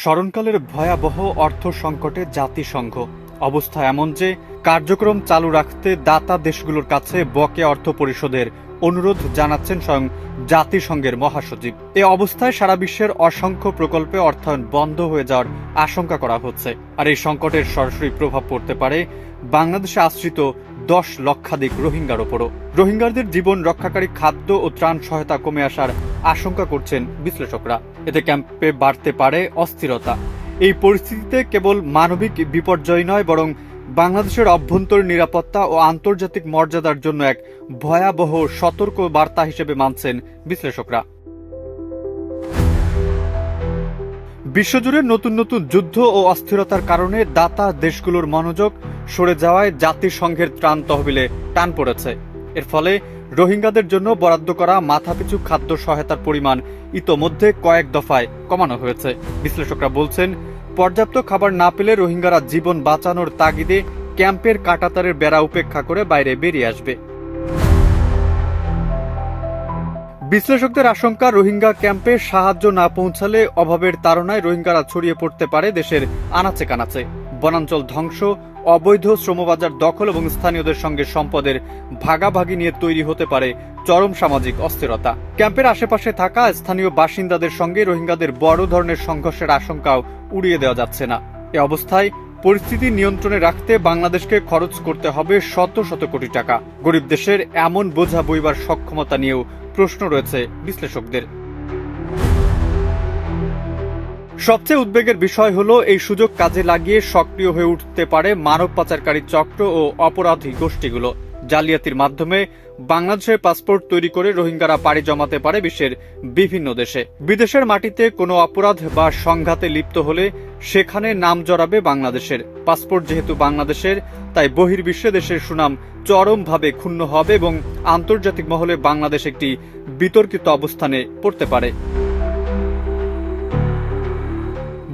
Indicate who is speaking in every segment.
Speaker 1: স্মরণকালের ভয়াবহ অর্থ সংকটে জাতিসংঘ অবস্থা এমন যে কার্যক্রম চালু রাখতে দাতা দেশগুলোর কাছে বকেয়া অর্থ পরিশোধের অনুরোধ জানাচ্ছেন স্বয়ং জাতিসংঘের মহাসচিব। এ অবস্থায় সারা বিশ্বের অসংখ্য প্রকল্পে অর্থায়ন বন্ধ হয়ে যাওয়ার আশঙ্কা করা হচ্ছে। আর এই সংকটের সরাসরি প্রভাব পড়তে পারে বাংলাদেশে আশ্রিত 10 লক্ষাধিক রোহিঙ্গার ওপরও। রোহিঙ্গাদের জীবন রক্ষাকারী খাদ্য ও ত্রাণ সহায়তা কমে আসার আশঙ্কা করছেন বিশ্লেষকরা। এতে ক্যাম্পে বাড়তে পারে অস্থিরতা। এই পরিস্থিতিতে কেবল মানবিক বিপর্যয় নয়, বরং বাংলাদেশের অভ্যন্তরীণ নিরাপত্তা ও আন্তর্জাতিক মর্যাদার জন্য এক ভয়াবহ সতর্ক বার্তা হিসেবে মানছেন বিশ্লেষকরা। বিশ্বজুড়ে নতুন নতুন যুদ্ধ ও অস্থিরতার কারণে দাতা দেশগুলোর মনোযোগ সরে যাওয়ায় জাতিসংঘের ত্রাণ তহবিলে টান পড়েছে। এর ফলে রোহিঙ্গাদের জন্য বরাদ্দ করা মাথাপিছু খাদ্য সহায়তার পরিমাণ ইতোমধ্যে কয়েক দফায় কমানো হয়েছে। বিশ্লেষকরা বলছেন, পর্যাপ্ত খাবার না পেলে রোহিঙ্গারা জীবন বাঁচানোর তাগিদে ক্যাম্পের কাঁটাতারের বেড়া উপেক্ষা করে বাইরে বেরিয়ে আসবে। বিশ্লেষকদের আশঙ্কা, রোহিঙ্গা ক্যাম্পে সাহায্য না পৌঁছালে অভাবের তাড়নায় রোহিঙ্গারা ছড়িয়ে পড়তে পারে দেশের আনাচে কানাচে। বনাঞ্চল ধ্বংস, অবৈধ শ্রমবাজার দখল এবং স্থানীয়দের সঙ্গে সম্পদের ভাগাভাগি নিয়ে তৈরি হতে পারে চরম সামাজিক অস্থিরতা। ক্যাম্পের আশেপাশে থাকা স্থানীয় বাসিন্দাদের সঙ্গে রোহিঙ্গাদের বড় ধরনের সংঘর্ষের আশঙ্কাও উড়িয়ে দেওয়া যাচ্ছে না। এ অবস্থায় পরিস্থিতি নিয়ন্ত্রণে রাখতে বাংলাদেশকে খরচ করতে হবে শত শত কোটি টাকা। গরিব দেশের এমন বোঝা বইবার সক্ষমতা নিয়েও প্রশ্ন রয়েছে বিশ্লেষকদের। সবচেয়ে উদ্বেগের বিষয় হলো, এই সুযোগ কাজে লাগিয়ে সক্রিয় হয়ে উঠতে পারে মানব পাচারকারী চক্র ও অপরাধী গোষ্ঠীগুলো। জালিয়াতির মাধ্যমে বাংলাদেশের পাসপোর্ট তৈরি করে রোহিঙ্গারা পাড়ি জমাতে পারে বিশ্বের বিভিন্ন দেশে। বিদেশের মাটিতে কোনো অপরাধ বা সংঘাতে লিপ্ত হলে সেখানে নাম জড়াবে বাংলাদেশের। পাসপোর্ট যেহেতু বাংলাদেশের, তাই বহির্বিশ্বে দেশের সুনাম চরমভাবে ক্ষুণ্ণ হবে এবং আন্তর্জাতিক মহলে বাংলাদেশ একটি বিতর্কিত অবস্থানে পড়তে পারে।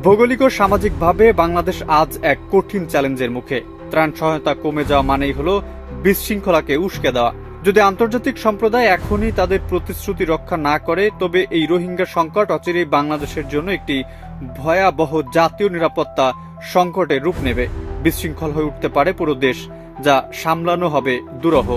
Speaker 1: ভৌগোলিক ও সামাজিকভাবে বাংলাদেশ আজ এক কঠিন চ্যালেঞ্জের মুখে। ত্রাণ সহায়তা কমে যাওয়া মানেই হলো বিশৃঙ্খলাকে উস্কে দেওয়া। যদি আন্তর্জাতিক সম্প্রদায় এখনই তাদের প্রতিশ্রুতি রক্ষা না করে, তবে এই রোহিঙ্গা সংকট অচিরেই বাংলাদেশের জন্য একটি ভয়াবহ জাতীয় নিরাপত্তা সংকটের রূপ নেবে। বিশৃঙ্খল হয়ে উঠতে পারে পুরো দেশ, যা সামলানো হবে দুরূহ।